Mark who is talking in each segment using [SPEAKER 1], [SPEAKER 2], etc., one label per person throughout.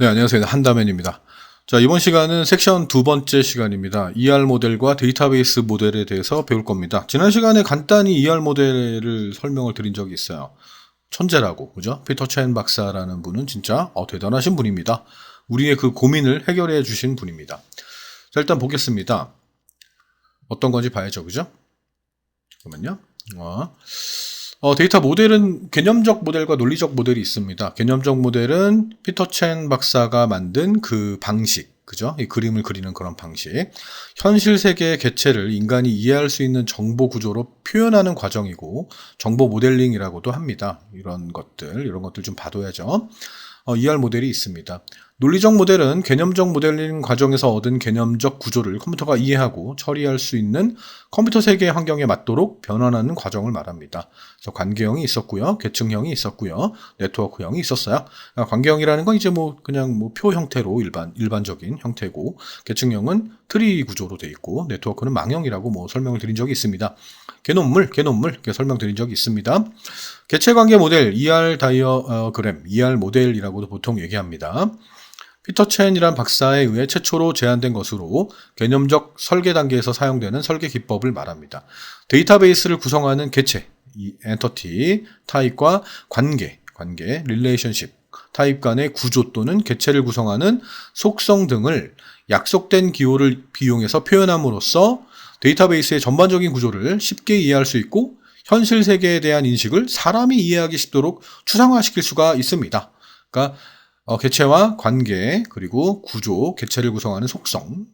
[SPEAKER 1] 네, 안녕하세요. 한다맨입니다. 자, 이번 시간은 섹션 두 번째 시간입니다. ER 모델과 데이터베이스 모델에 대해서 배울 겁니다. 지난 시간에 간단히 ER 모델을 설명을 드린 적이 있어요. 천재라고, 그죠? 피터 첸 박사라는 분은 진짜 대단하신 분입니다. 우리의 그 고민을 해결해 주신 분입니다. 자, 일단 보겠습니다. 어떤 건지 봐야죠, 그죠? 잠깐만요. 데이터 모델은 개념적 모델과 논리적 모델이 있습니다. 개념적 모델은 피터 첸 박사가 만든 그 방식, 그죠? 이 그림을 그리는 그런 방식. 현실 세계의 개체를 인간이 이해할 수 있는 정보 구조로 표현하는 과정이고, 정보 모델링이라고도 합니다. 이런 것들 좀 봐둬야죠. ER 모델이 있습니다. 논리적 모델은 개념적 모델링 과정에서 얻은 개념적 구조를 컴퓨터가 이해하고 처리할 수 있는 컴퓨터 세계의 환경에 맞도록 변환하는 과정을 말합니다. 그래서 관계형이 있었고요, 계층형이 있었고요, 네트워크형이 있었어요. 관계형이라는 건 이제 그냥 표 형태로 일반적인 형태고, 계층형은 트리 구조로 돼 있고, 네트워크는 망형이라고 설명을 드린 적이 있습니다. 개념물 이렇게 설명드린 적이 있습니다. 개체관계 모델, ER 다이어그램, ER 모델이라고도 보통 얘기합니다. 피터 첸이란 박사에 의해 최초로 제안된 것으로 개념적 설계 단계에서 사용되는 설계 기법을 말합니다. 데이터베이스를 구성하는 개체, 이 엔터티, 타입과 관계, 릴레이션십, 타입 간의 구조 또는 개체를 구성하는 속성 등을 약속된 기호를 비용해서 표현함으로써 데이터베이스의 전반적인 구조를 쉽게 이해할 수 있고 현실 세계에 대한 인식을 사람이 이해하기 쉽도록 추상화시킬 수가 있습니다. 그러니까 개체와 관계, 그리고 구조, 개체를 구성하는 속성.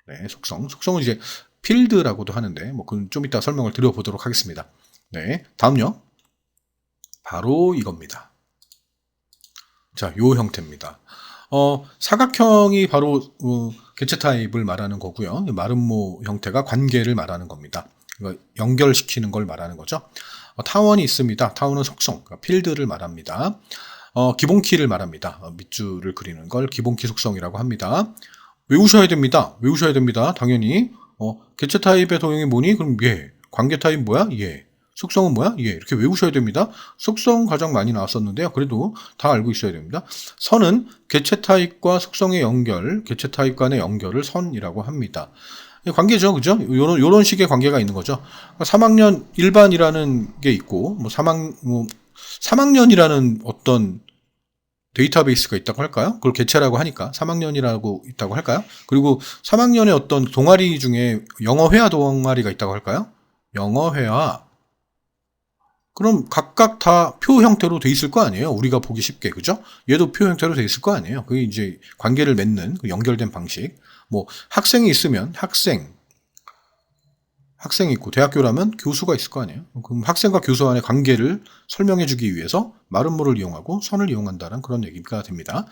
[SPEAKER 1] 네, 속성은 이제 필드라고도 하는데, 그건 좀 이따 설명을 드려보도록 하겠습니다. 네, 다음요. 바로 이겁니다. 자, 요 형태입니다. 사각형이 바로 개체 타입을 말하는 거고요. 마름모 형태가 관계를 말하는 겁니다. 연결시키는 걸 말하는 거죠. 타원이 있습니다. 타원은 속성, 그러니까 필드를 말합니다. 기본키를 말합니다. 밑줄을 그리는 걸 기본키 속성이라고 합니다. 외우셔야 됩니다. 당연히. 개체 타입의 도형이 뭐니? 그럼 얘. 관계 타입 뭐야? 얘. 속성은 뭐야? 얘. 이렇게 외우셔야 됩니다. 속성 가장 많이 나왔었는데요. 그래도 다 알고 있어야 됩니다. 선은 개체 타입과 속성의 연결, 개체 타입 간의 연결을 선이라고 합니다. 관계죠, 그죠? 요런 식의 관계가 있는 거죠. 3학년 일반이라는 게 있고, 3학년이라는 어떤 데이터베이스가 있다고 할까요? 그걸 개체라고 하니까 3학년이라고 있다고 할까요? 그리고 3학년의 어떤 동아리 중에 영어회화 동아리가 있다고 할까요? 영어회화. 그럼 각각 다 표 형태로 돼 있을 거 아니에요? 우리가 보기 쉽게, 그죠? 얘도 표 형태로 돼 있을 거 아니에요? 그게 이제 관계를 맺는 그 연결된 방식. 학생이 있으면 학생이 있고 대학교라면 교수가 있을 거 아니에요. 그럼 학생과 교수 간의 관계를 설명해 주기 위해서 마름모를 이용하고 선을 이용한다는 그런 얘기가 됩니다.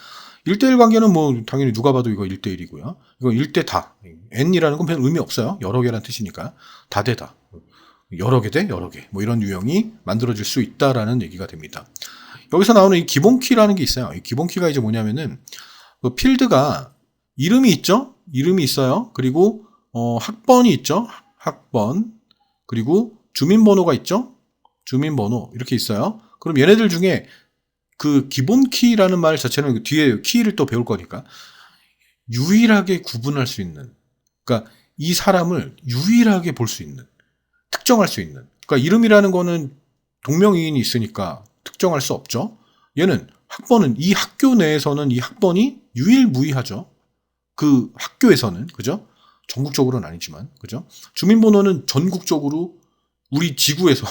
[SPEAKER 1] 1대1 관계는 당연히 누가 봐도 이거 1대1이고요. 이거 1대 다. n이라는 건 별 의미 없어요. 여러 개란 뜻이니까. 다 대다. 여러 개 대 여러 개. 이런 유형이 만들어질 수 있다라는 얘기가 됩니다. 여기서 나오는 이 기본키라는 게 있어요. 이 기본키가 이제 뭐냐면은 그 필드가 이름이 있죠? 이름이 있어요. 그리고 학번이 있죠? 학번, 그리고 주민번호가 있죠? 주민번호, 이렇게 있어요. 그럼 얘네들 중에 그 기본 키라는 말 자체는 그 뒤에 키를 또 배울 거니까 유일하게 구분할 수 있는, 그러니까 이 사람을 유일하게 볼 수 있는, 특정할 수 있는, 그러니까 이름이라는 거는 동명이인이 있으니까 특정할 수 없죠. 얘는 학번은 이 학교 내에서는 이 학번이 유일무이하죠. 그 학교에서는, 그죠? 전국적으로는 아니지만, 그죠? 주민번호는 전국적으로 우리 지구에서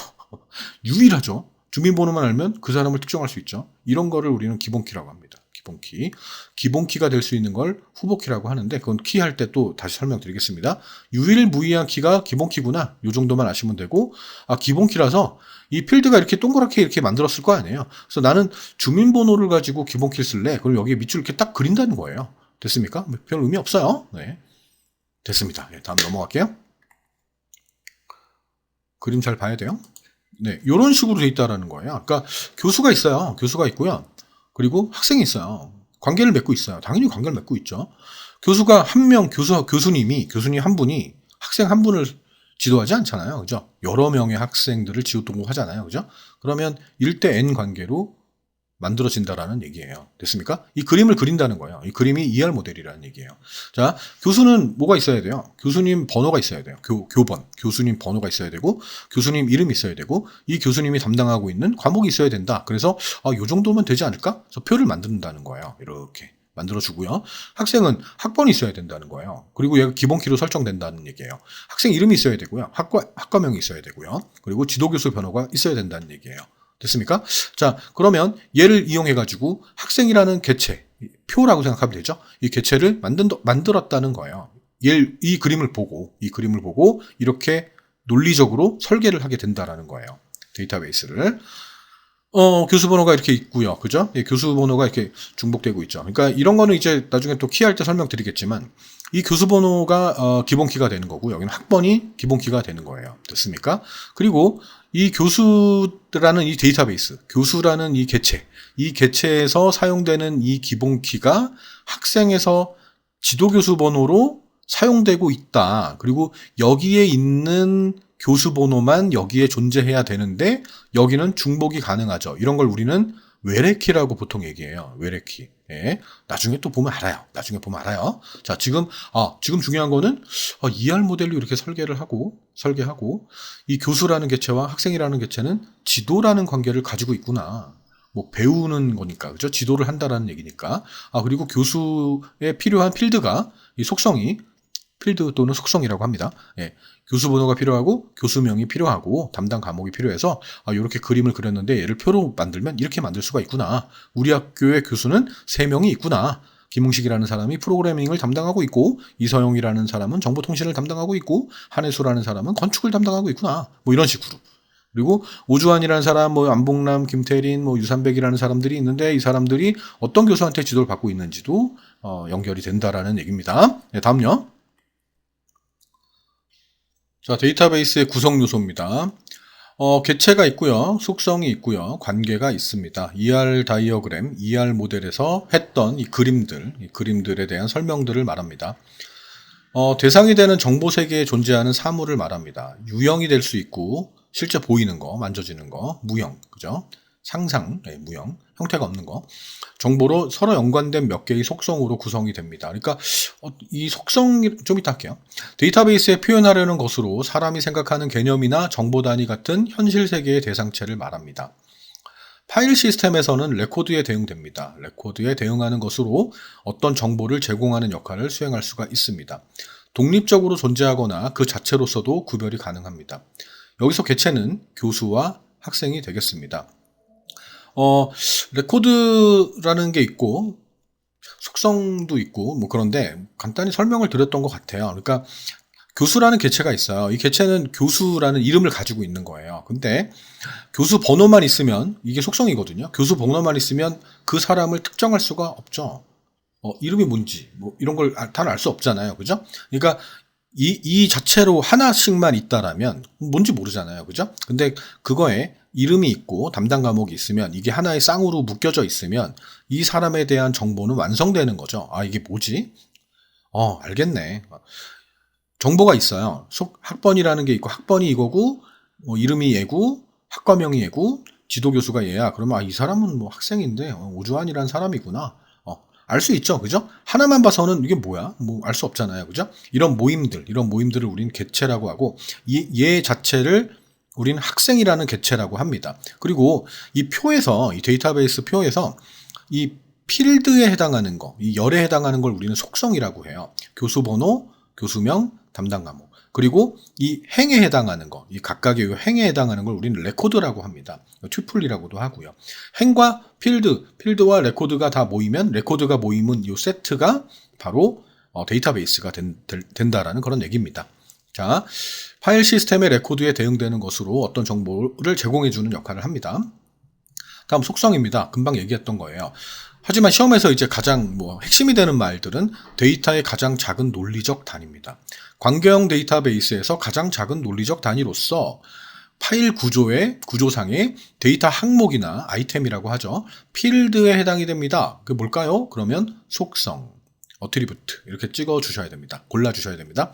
[SPEAKER 1] 유일하죠. 주민번호만 알면 그 사람을 특정할 수 있죠. 이런 거를 우리는 기본키라고 합니다. 기본키. 기본키가 될 수 있는 걸 후보키라고 하는데, 그건 키 할 때 또 다시 설명드리겠습니다. 유일무이한 키가 기본키구나. 요 정도만 아시면 되고, 기본키라서 이 필드가 이렇게 동그랗게 이렇게 만들었을 거 아니에요. 그래서 나는 주민번호를 가지고 기본키를 쓸래. 그럼 여기에 밑줄 이렇게 딱 그린다는 거예요. 됐습니까? 별 의미 없어요. 네. 됐습니다. 다음 넘어갈게요. 그림 잘 봐야 돼요. 네, 이런 식으로 돼 있다라는 거예요. 그러니까 교수가 있어요. 교수가 있고요. 그리고 학생이 있어요. 관계를 맺고 있어요. 당연히 관계를 맺고 있죠. 교수가 한 명, 교수님 한 분이 학생 한 분을 지도하지 않잖아요. 그죠? 여러 명의 학생들을 지도하잖아요. 그죠? 그러면 1대 N 관계로 만들어진다라는 얘기예요. 됐습니까? 이 그림을 그린다는 거예요. 이 그림이 ER 모델이라는 얘기예요. 자, 교수는 뭐가 있어야 돼요? 교수님 번호가 있어야 돼요. 교번. 교수님 번호가 있어야 되고, 교수님 이름이 있어야 되고, 이 교수님이 담당하고 있는 과목이 있어야 된다. 그래서, 요 정도면 되지 않을까? 그래서 표를 만든다는 거예요. 이렇게. 만들어주고요. 학생은 학번이 있어야 된다는 거예요. 그리고 얘가 기본키로 설정된다는 얘기예요. 학생 이름이 있어야 되고요. 학과명이 있어야 되고요. 그리고 지도교수 번호가 있어야 된다는 얘기예요. 됐습니까? 자, 그러면 얘를 이용해가지고 학생이라는 개체, 표라고 생각하면 되죠. 이 개체를 만들었다는 거예요. 이 그림을 보고 이렇게 논리적으로 설계를 하게 된다라는 거예요. 데이터베이스를. 교수 번호가 이렇게 있고요. 그죠? 예, 교수 번호가 이렇게 중복되고 있죠. 그러니까 이런 거는 이제 나중에 또 키할 때 설명드리겠지만, 이 교수 번호가 기본키가 되는 거고, 여기는 학번이 기본키가 되는 거예요. 됐습니까? 그리고 이 교수라는 이 데이터베이스, 교수라는 이 개체에서 사용되는 이 기본키가 학생에서 지도교수 번호로 사용되고 있다. 그리고 여기에 있는 교수 번호만 여기에 존재해야 되는데 여기는 중복이 가능하죠. 이런 걸 우리는 외래키라고 보통 얘기해요. 외래키. 예. 나중에 또 보면 알아요. 자, 지금 중요한 거는 ER 모델로 이렇게 설계하고 이 교수라는 개체와 학생이라는 개체는 지도라는 관계를 가지고 있구나. 뭐 배우는 거니까. 그죠? 지도를 한다라는 얘기니까. 그리고 교수에 필요한 필드가 이 속성이 필드 또는 속성이라고 합니다. 예. 교수 번호가 필요하고 교수명이 필요하고 담당 과목이 필요해서 이렇게 그림을 그렸는데 얘를 표로 만들면 이렇게 만들 수가 있구나. 우리 학교의 교수는 3명이 있구나. 김웅식이라는 사람이 프로그래밍을 담당하고 있고, 이서영이라는 사람은 정보통신을 담당하고 있고, 한혜수라는 사람은 건축을 담당하고 있구나. 뭐 이런 식으로. 그리고 오주환이라는 사람, 뭐 안봉남, 김태린, 뭐 유산백이라는 사람들이 있는데 이 사람들이 어떤 교수한테 지도를 받고 있는지도 연결이 된다라는 얘기입니다. 네, 다음요. 자, 데이터베이스의 구성 요소입니다. 개체가 있고요. 속성이 있고요. 관계가 있습니다. ER 다이어그램, ER 모델에서 했던 이 그림들에 대한 설명들을 말합니다. 대상이 되는 정보 세계에 존재하는 사물을 말합니다. 유형이 될 수 있고, 실제 보이는 거, 만져지는 거, 무형, 그죠? 상상, 무형, 형태가 없는 거. 정보로 서로 연관된 몇 개의 속성으로 구성이 됩니다. 그러니까 이 속성 좀 이따 할게요. 데이터베이스에 표현하려는 것으로 사람이 생각하는 개념이나 정보 단위 같은 현실 세계의 대상체를 말합니다. 파일 시스템에서는 레코드에 대응됩니다. 레코드에 대응하는 것으로 어떤 정보를 제공하는 역할을 수행할 수가 있습니다. 독립적으로 존재하거나 그 자체로서도 구별이 가능합니다. 여기서 개체는 교수와 학생이 되겠습니다. 레코드라는 게 있고 속성도 있고 뭐 그런데 간단히 설명을 드렸던 것 같아요. 그러니까 교수라는 개체가 있어요. 이 개체는 교수라는 이름을 가지고 있는 거예요. 근데 교수 번호만 있으면 이게 속성이거든요. 교수 번호만 있으면 그 사람을 특정할 수가 없죠. 이름이 뭔지 뭐 이런 걸 다 알 수 없잖아요. 그죠? 그러니까 이 자체로 하나씩만 있다라면 뭔지 모르잖아요. 그죠? 근데 그거에 이름이 있고 담당 과목이 있으면 이게 하나의 쌍으로 묶여져 있으면 이 사람에 대한 정보는 완성되는 거죠. 이게 뭐지? 알겠네. 정보가 있어요. 학번이라는 게 있고 학번이 이거고 뭐 이름이 얘고 학과명이 얘고 지도교수가 얘야. 그러면 이 사람은 뭐 학생인데 오주환이라는 사람이구나. 알 수 있죠. 그죠? 하나만 봐서는 이게 뭐야? 뭐 알 수 없잖아요. 그죠? 이런 모임들을 우리는 개체라고 하고 얘 자체를 우리는 학생이라는 개체라고 합니다. 그리고 이 데이터베이스 표에서 이 필드에 해당하는 거, 이 열에 해당하는 걸 우리는 속성이라고 해요. 교수 번호, 교수명, 담당 과목. 그리고 이 행에 해당하는 거, 이 각각의 행에 해당하는 걸 우리는 레코드라고 합니다. 튜플이라고도 하고요. 행과 필드와 레코드가 다 모이면 레코드가 모이면 이 세트가 바로 데이터베이스가 된다라는 그런 얘기입니다. 자, 파일 시스템의 레코드에 대응되는 것으로 어떤 정보를 제공해주는 역할을 합니다. 다음 속성입니다. 금방 얘기했던 거예요. 하지만 시험에서 이제 가장 핵심이 되는 말들은 데이터의 가장 작은 논리적 단위입니다. 관계형 데이터베이스에서 가장 작은 논리적 단위로서 파일 구조상의 데이터 항목이나 아이템이라고 하죠. 필드에 해당이 됩니다. 그게 뭘까요? 그러면 속성, 어트리뷰트 이렇게 찍어 주셔야 됩니다. 골라 주셔야 됩니다.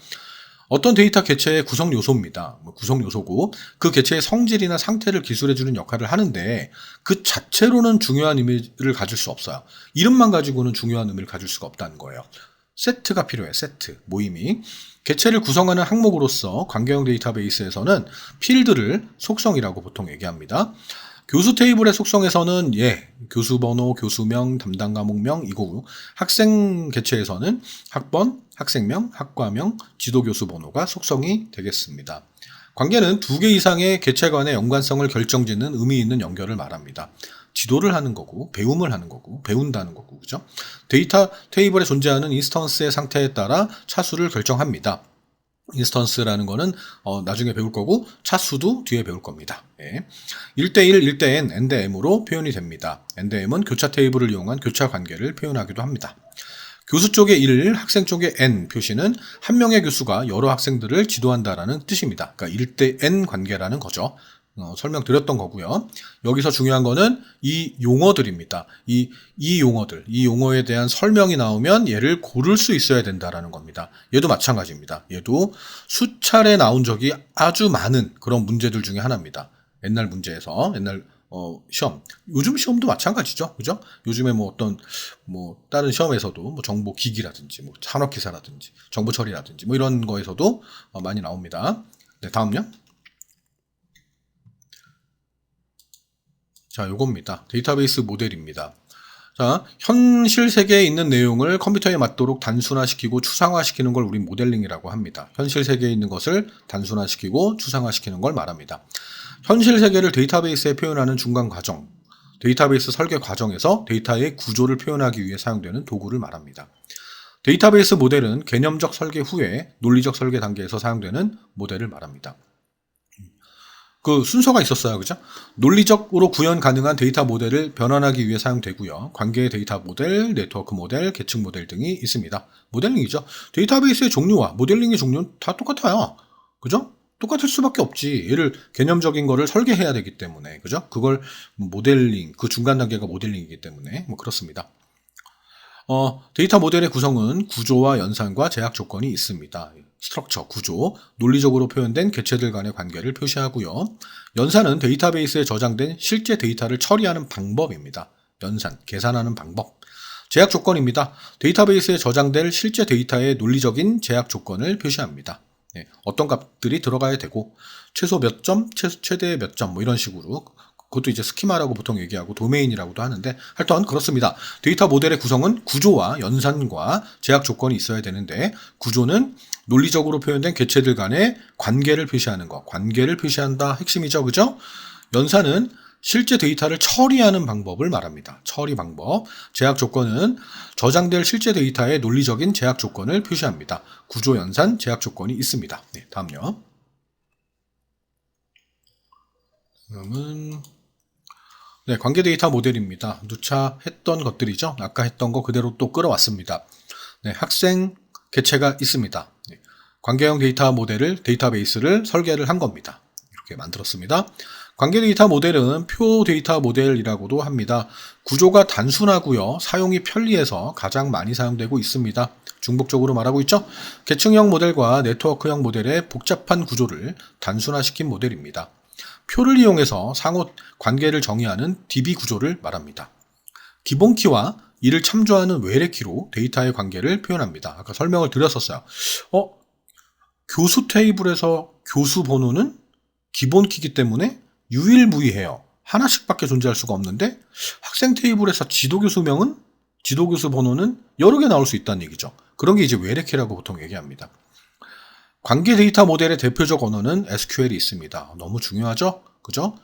[SPEAKER 1] 어떤 데이터 개체의 구성 요소입니다. 구성 요소고 그 개체의 성질이나 상태를 기술해주는 역할을 하는데 그 자체로는 중요한 의미를 가질 수 없어요. 이름만 가지고는 중요한 의미를 가질 수가 없다는 거예요. 세트가 필요해. 세트, 모임이. 개체를 구성하는 항목으로서 관계형 데이터베이스에서는 필드를 속성이라고 보통 얘기합니다. 교수 테이블의 속성에서는 교수 번호, 교수명, 담당 과목명 이거고 학생 개체에서는 학번, 학생명, 학과명, 지도교수 번호가 속성이 되겠습니다. 관계는 2개 이상의 개체 간의 연관성을 결정짓는 의미 있는 연결을 말합니다. 지도를 하는 거고 배움을 하는 거고 배운다는 거고 그죠? 데이터 테이블에 존재하는 인스턴스의 상태에 따라 차수를 결정합니다. 인스턴스라는 거는 나중에 배울 거고 차수도 뒤에 배울 겁니다. 1대1, 1대-n, n-m으로 표현이 됩니다. n-m은 교차 테이블을 이용한 교차 관계를 표현하기도 합니다. 교수 쪽의 1, 학생 쪽의 n 표시는 한 명의 교수가 여러 학생들을 지도한다라는 뜻입니다. 그러니까 1대-n 관계라는 거죠. 설명드렸던 거고요. 여기서 중요한 거는 이 용어들입니다. 이 용어들, 이 용어에 대한 설명이 나오면 얘를 고를 수 있어야 된다라는 겁니다. 얘도 마찬가지입니다. 얘도 수차례 나온 적이 아주 많은 그런 문제들 중에 하나입니다. 옛날 문제에서, 옛날 시험, 요즘 시험도 마찬가지죠, 그죠? 요즘에 다른 시험에서도 정보기기라든지, 산업기사라든지, 정보처리라든지, 이런 거에서도 많이 나옵니다. 네, 다음요. 자, 요겁니다. 데이터베이스 모델입니다. 자, 현실 세계에 있는 내용을 컴퓨터에 맞도록 단순화시키고 추상화시키는 걸 우리 모델링이라고 합니다. 현실 세계에 있는 것을 단순화시키고 추상화시키는 걸 말합니다. 현실 세계를 데이터베이스에 표현하는 중간 과정, 데이터베이스 설계 과정에서 데이터의 구조를 표현하기 위해 사용되는 도구를 말합니다. 데이터베이스 모델은 개념적 설계 후에 논리적 설계 단계에서 사용되는 모델을 말합니다. 그 순서가 있었어요. 그죠? 논리적으로 구현 가능한 데이터 모델을 변환하기 위해 사용되고요. 관계 데이터 모델, 네트워크 모델, 계층 모델 등이 있습니다. 모델링이죠. 데이터베이스의 종류와 모델링의 종류는 다 똑같아요. 그죠? 똑같을 수밖에 없지. 얘를 개념적인 거를 설계해야 되기 때문에. 그죠? 그걸 모델링, 그 중간 단계가 모델링이기 때문에 그렇습니다. 데이터 모델의 구성은 구조와 연산과 제약 조건이 있습니다. 스트럭처, 구조, 논리적으로 표현된 개체들 간의 관계를 표시하고요. 연산은 데이터베이스에 저장된 실제 데이터를 처리하는 방법입니다. 연산, 계산하는 방법. 제약 조건입니다. 데이터베이스에 저장될 실제 데이터의 논리적인 제약 조건을 표시합니다. 어떤 값들이 들어가야 되고 최소 몇 점, 최대 몇 점 이런 식으로 그것도 이제 스키마라고 보통 얘기하고 도메인이라고도 하는데 하여튼 그렇습니다. 데이터 모델의 구성은 구조와 연산과 제약 조건이 있어야 되는데 구조는 논리적으로 표현된 개체들 간의 관계를 표시하는 것, 관계를 표시한다 핵심이죠. 그죠? 연산은 실제 데이터를 처리하는 방법을 말합니다. 처리 방법. 제약 조건은 저장될 실제 데이터의 논리적인 제약 조건을 표시합니다. 구조, 연산, 제약 조건이 있습니다. 네, 다음요. 다음은 관계 데이터 모델입니다. 누차 했던 것들이죠. 아까 했던 거 그대로 또 끌어왔습니다. 학생 개체가 있습니다. 관계형 데이터 모델을 데이터베이스를 설계를 한 겁니다. 이렇게 만들었습니다. 관계 데이터 모델은 표 데이터 모델이라고도 합니다. 구조가 단순하고요. 사용이 편리해서 가장 많이 사용되고 있습니다. 중복적으로 말하고 있죠. 계층형 모델과 네트워크형 모델의 복잡한 구조를 단순화시킨 모델입니다. 표를 이용해서 상호 관계를 정의하는 DB 구조를 말합니다. 기본키와 이를 참조하는 외래키로 데이터의 관계를 표현합니다. 아까 설명을 드렸었어요. 교수 테이블에서 교수 번호는 기본키이기 때문에 유일무이해요. 하나씩밖에 존재할 수가 없는데 학생 테이블에서 지도교수명은 지도교수 번호는 여러 개 나올 수 있다는 얘기죠. 그런 게 이제 외래키라고 보통 얘기합니다. 관계 데이터 모델의 대표적 언어는 SQL이 있습니다. 너무 중요하죠? 그죠?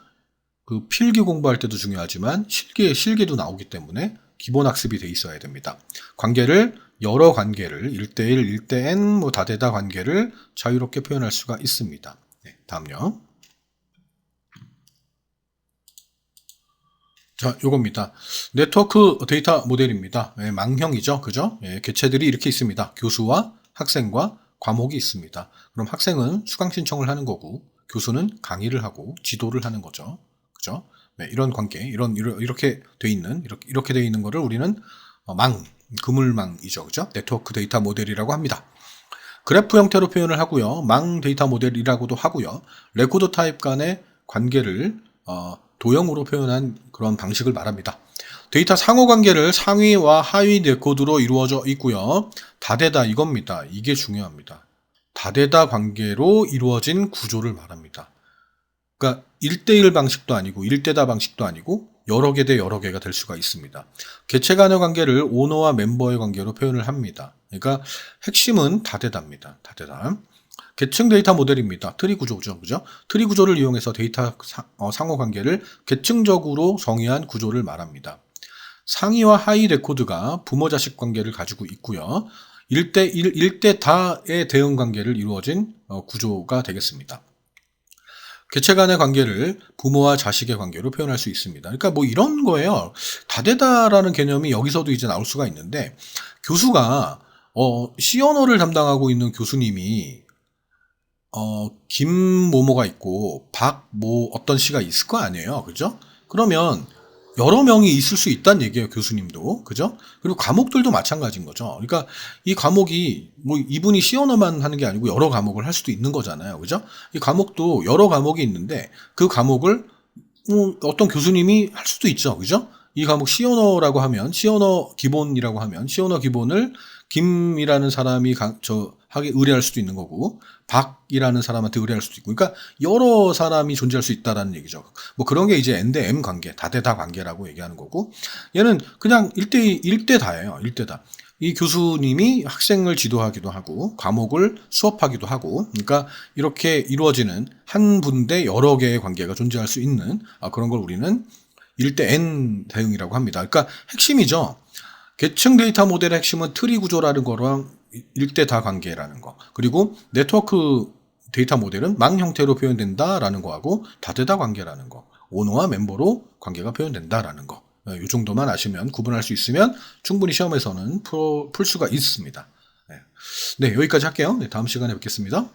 [SPEAKER 1] 그 필기 공부할 때도 중요하지만 실기도 나오기 때문에 기본 학습이 돼 있어야 됩니다. 여러 관계를 1대1, 1대-n 다대다 관계를 자유롭게 표현할 수가 있습니다. 네, 다음요. 자, 요겁니다. 네트워크 데이터 모델입니다. 망형이죠. 그죠? 개체들이 이렇게 있습니다. 교수와 학생과 과목이 있습니다. 그럼 학생은 수강 신청을 하는 거고 교수는 강의를 하고 지도를 하는 거죠. 그죠? 이런 관계, 이렇게 돼 있는 거를 우리는 그물망이죠. 그죠? 네트워크 데이터 모델이라고 합니다. 그래프 형태로 표현을 하고요. 망 데이터 모델이라고도 하고요. 레코드 타입 간의 관계를 도형으로 표현한 그런 방식을 말합니다. 데이터 상호 관계를 상위와 하위 레코드로 이루어져 있고요. 다대다 이겁니다. 이게 중요합니다. 다대다 관계로 이루어진 구조를 말합니다. 그러니까 1대1 방식도 아니고 1대다 방식도 아니고 여러 개 대 여러 개가 될 수가 있습니다. 개체 간의 관계를 오너와 멤버의 관계로 표현을 합니다. 그러니까 핵심은 다대다입니다. 다대다. 계층 데이터 모델입니다. 트리 구조죠. 그죠? 트리 구조를 이용해서 데이터 상호 관계를 계층적으로 정의한 구조를 말합니다. 상위와 하위 레코드가 부모 자식 관계를 가지고 있고요. 1대1, 1대다의 대응 관계를 이루어진 구조가 되겠습니다. 개체 간의 관계를 부모와 자식의 관계로 표현할 수 있습니다. 그러니까 뭐 이런 거예요. 다대다라는 개념이 여기서도 이제 나올 수가 있는데, 교수가 C 언어를 담당하고 있는 교수님이 김모모가 있고 박모 어떤 씨가 있을 거 아니에요. 그죠? 그러면 여러 명이 있을 수 있다는 얘기예요. 교수님도. 그죠? 그리고 과목들도 마찬가지인 거죠. 그러니까 이 과목이 뭐 이분이 C 언어만 하는 게 아니고 여러 과목을 할 수도 있는 거잖아요. 그죠? 이 과목도 여러 과목이 있는데 그 과목을 어떤 교수님이 할 수도 있죠. 그죠? 이 과목 C 언어라고 하면 C 언어 기본이라고 하면 C 언어 기본을 김이라는 사람이 하게 의뢰할 수도 있는 거고 박이라는 사람한테 의뢰할 수도 있고, 그러니까 여러 사람이 존재할 수 있다라는 얘기죠. 뭐 그런 게 이제 N 대 M 관계, 다대다 관계라고 얘기하는 거고, 얘는 그냥 1대다예요. 1대다. 이 교수님이 학생을 지도하기도 하고 과목을 수업하기도 하고, 그러니까 이렇게 이루어지는 한 분대 여러 개의 관계가 존재할 수 있는 그런 걸 우리는 1대 N 대응이라고 합니다. 그러니까 핵심이죠. 계층 데이터 모델의 핵심은 트리 구조라는 거랑 1대다 관계라는 거. 그리고 네트워크 데이터 모델은 망 형태로 표현된다라는 거하고 다대다 관계라는 거. 오너와 멤버로 관계가 표현된다라는 거. 이 정도만 아시면, 구분할 수 있으면 충분히 시험에서는 풀 수가 있습니다. 네, 여기까지 할게요. 네, 다음 시간에 뵙겠습니다.